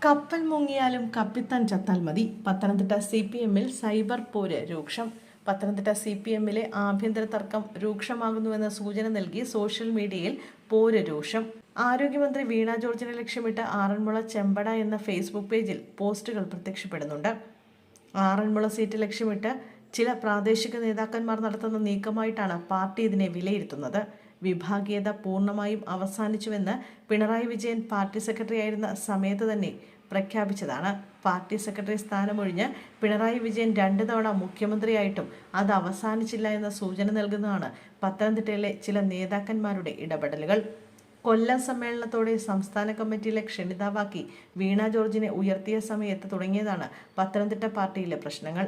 കപ്പൽ മുങ്ങിയാലും കപ്പിത്താൻ ചത്താൽ മതി. പത്തനംതിട്ട CPM-ൽ സൈബർ പോര് രൂക്ഷം. പത്തനംതിട്ട CPM-ലെ ആഭ്യന്തര തർക്കം രൂക്ഷമാകുന്നുവെന്ന സൂചന നൽകി സോഷ്യൽ മീഡിയയിൽ പോര് രൂക്ഷം. ആരോഗ്യമന്ത്രി വീണ ജോർജിനെ ലക്ഷ്യമിട്ട് ആറന്മുള ചെമ്പട എന്ന ഫേസ്ബുക്ക് പേജിൽ പോസ്റ്റുകൾ പ്രത്യക്ഷപ്പെടുന്നുണ്ട്. ആറന്മുള സീറ്റ് ലക്ഷ്യമിട്ട് ചില പ്രാദേശിക നേതാക്കന്മാർ നടത്തുന്ന നീക്കമായിട്ടാണ് പാർട്ടി ഇതിനെ വിലയിരുത്തുന്നത്. വിഭാഗീയത പൂർണ്ണമായും അവസാനിച്ചുവെന്ന് പിണറായി വിജയൻ പാർട്ടി സെക്രട്ടറി ആയിരുന്ന സമയത്ത് തന്നെ പ്രഖ്യാപിച്ചതാണ്. പാർട്ടി സെക്രട്ടറി സ്ഥാനമൊഴിഞ്ഞ് പിണറായി വിജയൻ 2 തവണ മുഖ്യമന്ത്രിയായിട്ടും അത് അവസാനിച്ചില്ല എന്ന സൂചന നൽകുന്നതാണ് പത്തനംതിട്ടയിലെ ചില നേതാക്കന്മാരുടെ ഇടപെടലുകൾ. കൊല്ലം സമ്മേളനത്തോടെ സംസ്ഥാന കമ്മിറ്റിയിലെ ക്ഷണിതാവാക്കി വീണ ജോർജിനെ ഉയർത്തിയ സമയത്ത് തുടങ്ങിയതാണ് പത്തനംതിട്ട പാർട്ടിയിലെ പ്രശ്നങ്ങൾ.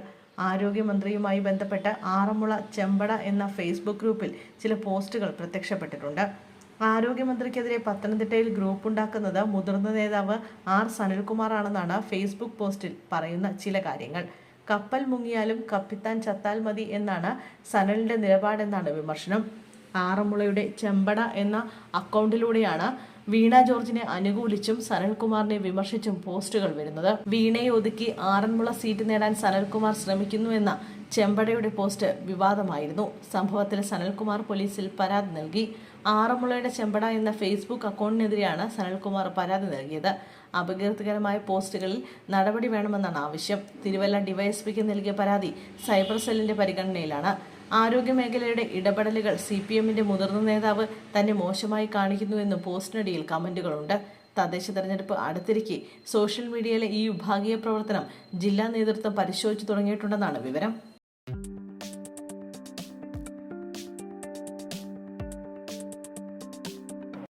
ആരോഗ്യമന്ത്രിയുമായി ബന്ധപ്പെട്ട് ആറന്മുള ചെമ്പട എന്ന ഫേസ്ബുക്ക് ഗ്രൂപ്പിൽ ചില പോസ്റ്റുകൾ പ്രത്യക്ഷപ്പെട്ടിട്ടുണ്ട്. ആരോഗ്യമന്ത്രിക്കെതിരെ പത്തനംതിട്ടയിൽ ഗ്രൂപ്പ് ഉണ്ടാക്കുന്നത് മുതിർന്ന നേതാവ് R. സനൽകുമാർ ആണെന്നാണ് ഫേസ്ബുക്ക് പോസ്റ്റിൽ പറയുന്ന ചില കാര്യങ്ങൾ. കപ്പൽ മുങ്ങിയാലും കപ്പിത്താൻ ചത്താൽ മതി എന്നാണ് സനലിന്റെ നിലപാടെന്നാണ് വിമർശനം. ആറന്മുളയുടെ ചെമ്പട എന്ന അക്കൗണ്ടിലൂടെയാണ് വീണ ജോർജിനെ അനുകൂലിച്ചും സനൽകുമാറിനെ വിമർശിച്ചും പോസ്റ്റുകൾ വരുന്നത്. വീണയെ ഒതുക്കി ആറന്മുള സീറ്റ് നേടാൻ സനൽകുമാർ ശ്രമിക്കുന്നുവെന്ന ചെമ്പടയുടെ പോസ്റ്റ് വിവാദമായിരുന്നു. സംഭവത്തിൽ സനൽകുമാർ പോലീസിൽ പരാതി നൽകി. ആറന്മുളയുടെ ചെമ്പട എന്ന ഫേസ്ബുക്ക് അക്കൗണ്ടിനെതിരെയാണ് സനൽകുമാർ പരാതി നൽകിയത്. അപകീർത്തികരമായ പോസ്റ്റുകളിൽ നടപടി വേണമെന്നാണ് ആവശ്യം. തിരുവല്ല ഡിവൈഎസ്പിക്ക് നൽകിയ പരാതി സൈബർ സെല്ലിന്റെ പരിഗണനയിലാണ്. ആരോഗ്യമേഖലയുടെ ഇടപെടലുകൾ CPM-ന്റെ മുതിർന്ന നേതാവ് തന്നെ മോശമായി കാണിക്കുന്നുവെന്നും പോസ്റ്റിനടിയിൽ കമന്റുകളുണ്ട്. തദ്ദേശ തെരഞ്ഞെടുപ്പ് അടുത്തിരിക്കെ സോഷ്യൽ മീഡിയയിലെ ഈ വിഭാഗീയ പ്രവർത്തനം ജില്ലാ നേതൃത്വം പരിശോധിച്ചു തുടങ്ങിയിട്ടുണ്ടെന്നാണ് വിവരം.